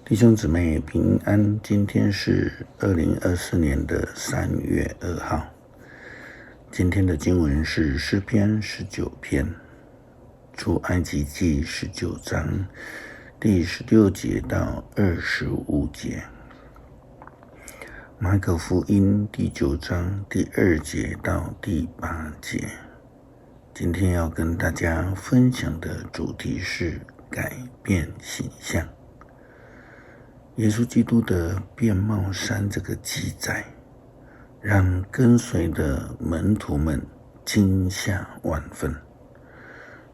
弟兄姊妹平安，今天是2024年的3月2号。今天的经文是诗篇19篇，出埃及记19章第16节到25节，马可福音第9章第2节到第8节。今天要跟大家分享的主题是改变形象。耶稣基督的变貌山这个记载，让跟随的门徒们惊吓万分。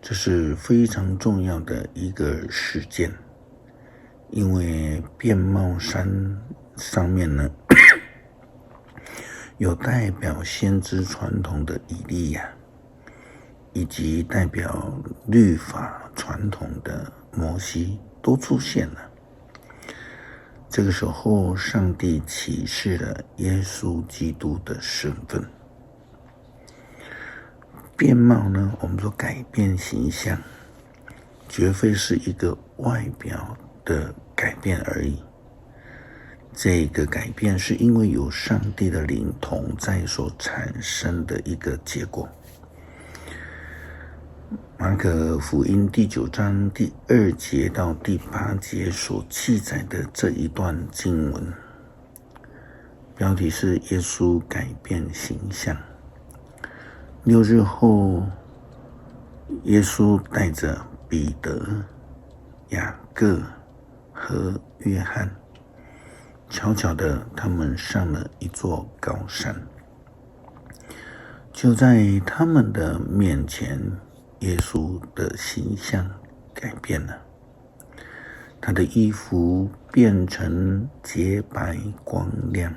这是非常重要的一个事件，因为变貌山上面呢，有代表先知传统的以利亚，以及代表律法传统的摩西都出现了。这个时候，上帝启示了耶稣基督的身份。变貌呢，我们说改变形象，绝非是一个外表的改变而已。这个改变是因为有上帝的灵同在所产生的一个结果。马可福音第9章第2节到第8节所记载的这一段经文，标题是耶稣改变形象。6日后，耶稣带着彼得、雅各和约翰，悄悄的他们上了一座高山。就在他们的面前，耶稣的形象改变了，他的衣服变成洁白光亮，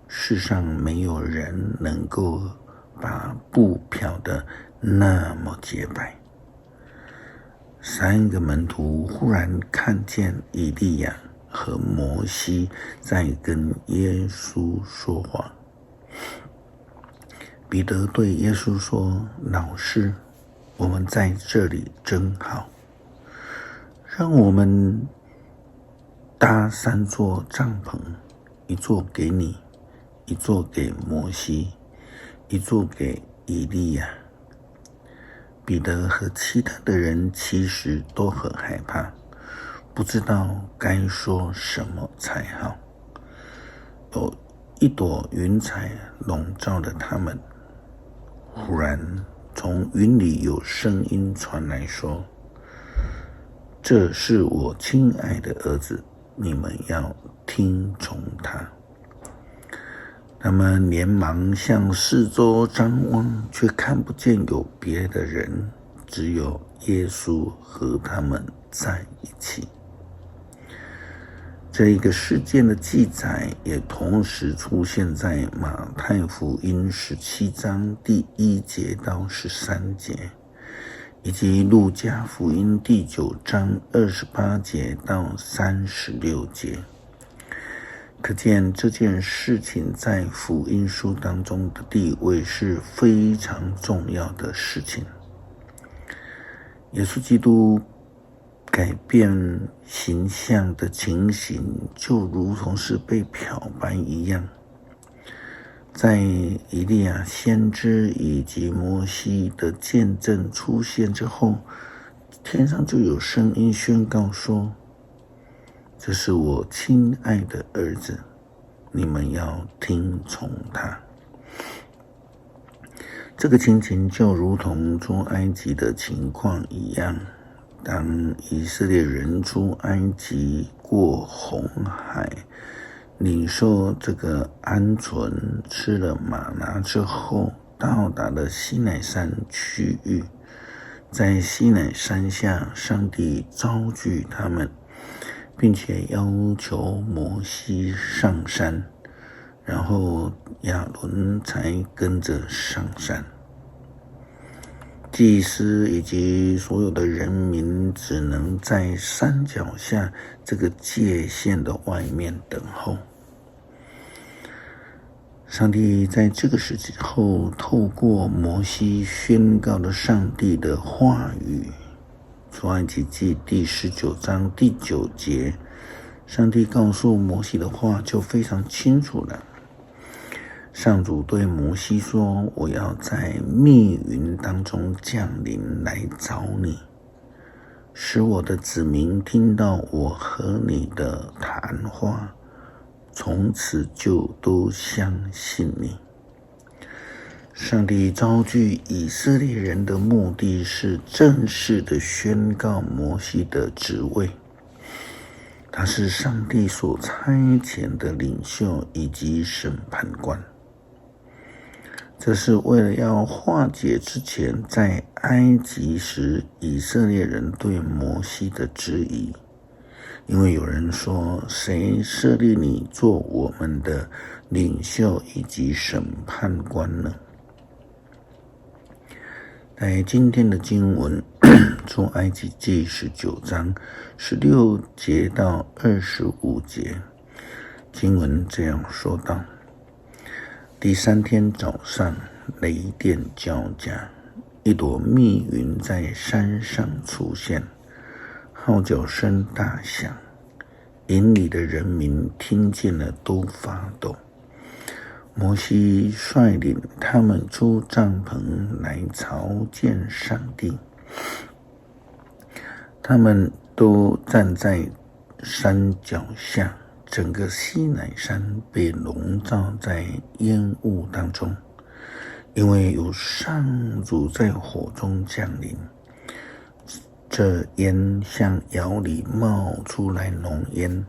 世上没有人能够把布漂得那么洁白。3个门徒忽然看见以利亚和摩西在跟耶稣说话。彼得对耶稣说：“老师，我们在这里真好，让我们搭3座帐篷，一座给你，一座给摩西，一座给以利亚。”彼得和其他的人其实都很害怕，不知道该说什么才好。有一朵云彩笼罩了他们，忽然从云里有声音传来说：“这是我亲爱的儿子，你们要听从他。”他们连忙向四周张望，却看不见有别的人，只有耶稣和他们在一起。这一个事件的记载也同时出现在马太福音17章第1节到13节，以及路加福音第9章28节到36节。可见这件事情在福音书当中的地位是非常重要的事情。耶稣基督改变形象的情形，就如同是被漂白一样。在以利亚先知以及摩西的见证出现之后，天上就有声音宣告说：“这是我亲爱的儿子，你们要听从他。”这个情形就如同出埃及的情况一样，当以色列人出埃及过红海，领受这个鹌鹑，吃了玛拿之后，到达了西乃山区域。在西乃山下，上帝召聚他们，并且要求摩西上山，然后亚伦才跟着上山。祭司以及所有的人民只能在山脚下这个界限的外面等候。上帝在这个时候透过摩西宣告了上帝的话语。出埃及记第19章第9节，上帝告诉摩西的话就非常清楚了。上主对摩西说：我要在密云当中降临来找你，使我的子民听到我和你的谈话，从此就都相信你。上帝召集以色列人的目的是正式的宣告摩西的职位，他是上帝所差遣的领袖以及审判官。这是为了要化解之前在埃及时以色列人对摩西的质疑，因为有人说：谁设立你做我们的领袖以及审判官呢？在今天的经文出埃及记19章16节到25节，经文这样说道：第3天早上，雷电交加，一朵密云在山上出现，号角声大响，营里的人民听见了都发抖。摩西率领他们出帐篷来朝见上帝，他们都站在山脚下，整个西乃山被笼罩在烟雾当中，因为有上主在火中降临，这烟像窑里冒出来浓烟，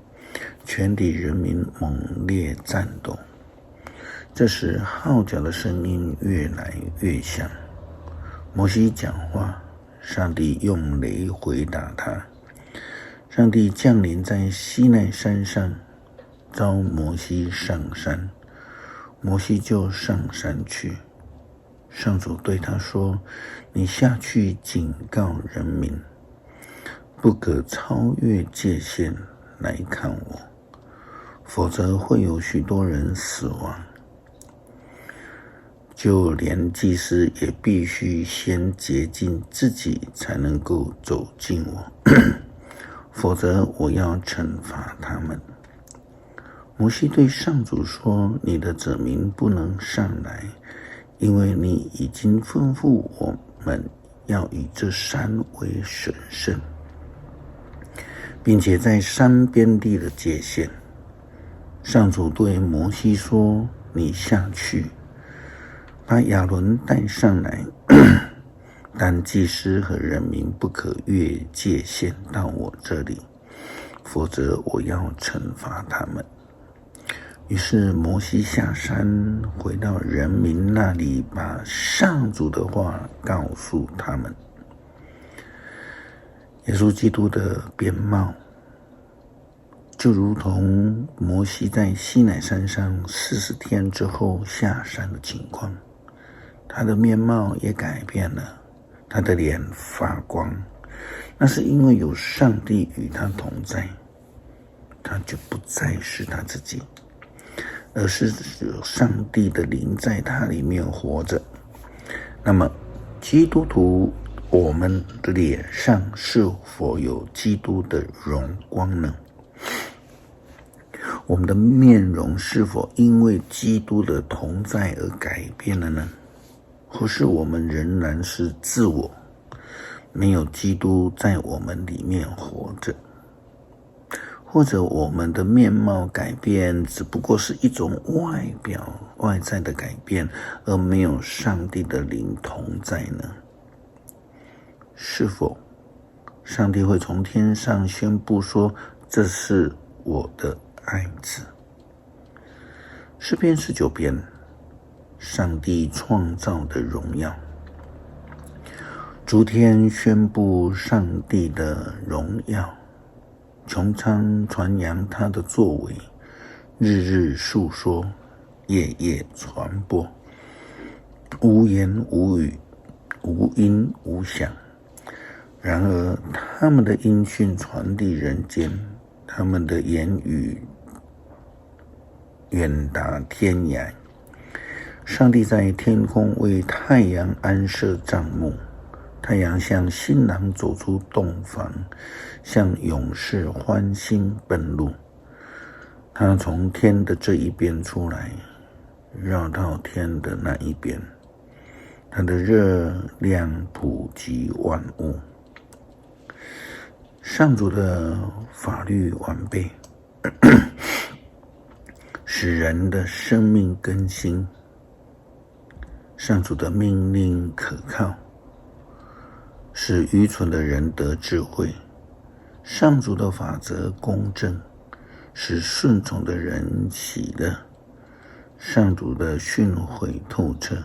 全体人民猛烈战斗。这时号角的声音越来越响，摩西讲话，上帝用雷回答他。上帝降临在西奈山上，召摩西上山，摩西就上山去。上主对他说：你下去警告人民，不可超越界限来看我，否则会有许多人死亡。就连祭司也必须先洁净自己，才能够走近我，否则我要惩罚他们。摩西对上主说：你的子民不能上来，因为你已经吩咐我们要以这山为神圣，并且在山边立了界限。上主对摩西说：你下去，把亚伦带上来，但祭司和人民不可越界限到我这里，否则我要惩罚他们。于是摩西下山，回到人民那里，把上主的话告诉他们。耶稣基督的面貌就如同摩西在西乃山上40天之后下山的情况，他的面貌也改变了，他的脸发光，那是因为有上帝与他同在，他就不再是他自己，而是有上帝的灵在他里面活着。那么基督徒，我们的脸上是否有基督的荣光呢？我们的面容是否因为基督的同在而改变了呢？或是我们仍然是自我，没有基督在我们里面活着？或者我们的面貌改变只不过是一种外在的改变，而没有上帝的灵同在呢？是否上帝会从天上宣布说：这是我的爱子？诗篇19篇，上帝创造的荣耀。诸天宣布上帝的荣耀，穹苍传扬他的作为，日日述说，夜夜传播，无言无语，无音无响。然而他们的音讯传递人间，他们的言语远达天涯。上帝在天空为太阳安设帐幕，太阳像新郎走出洞房，像勇士欢欣奔路。他从天的这一边出来，绕到天的那一边，他的热量普及万物。上主的法律完备，使人的生命更新。上主的命令可靠，使愚蠢的人得智慧。上主的法则公正，使顺从的人喜乐。上主的训诲透彻，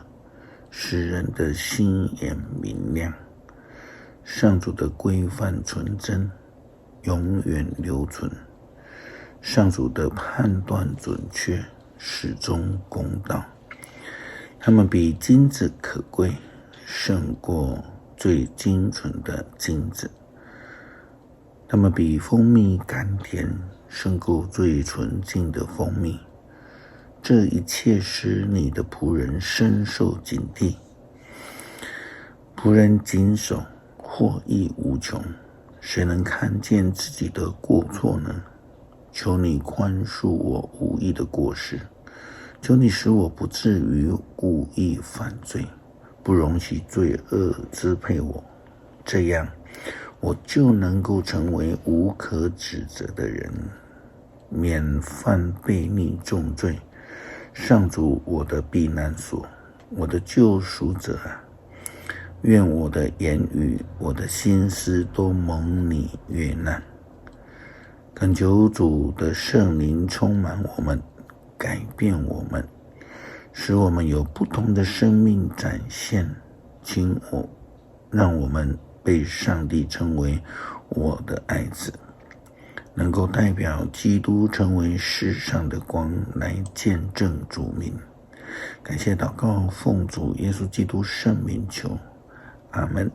使人的心眼明亮。上主的规范纯真，永远留存。上主的判断准确，始终公道。他们比金子可贵，胜过最精纯的金子。他们比蜂蜜甘甜，胜过最纯净的蜂蜜。这一切使你的仆人深受警惕。仆人谨守，获益无穷。谁能看见自己的过错呢？求你宽恕我无意的过失，求你使我不至于故意犯罪，不容许罪恶支配我，这样我就能够成为无可指责的人，免犯悖逆重罪。上主我的避难所，我的救赎者啊，愿我的言语，我的心思都蒙你悦纳。恳求主的圣灵充满我们，改变我们，使我们有不同的生命展现。让我们被上帝称为我的爱子，能够代表基督成为世上的光，来见证主名。感谢祷告，奉主耶稣基督圣名求，阿们。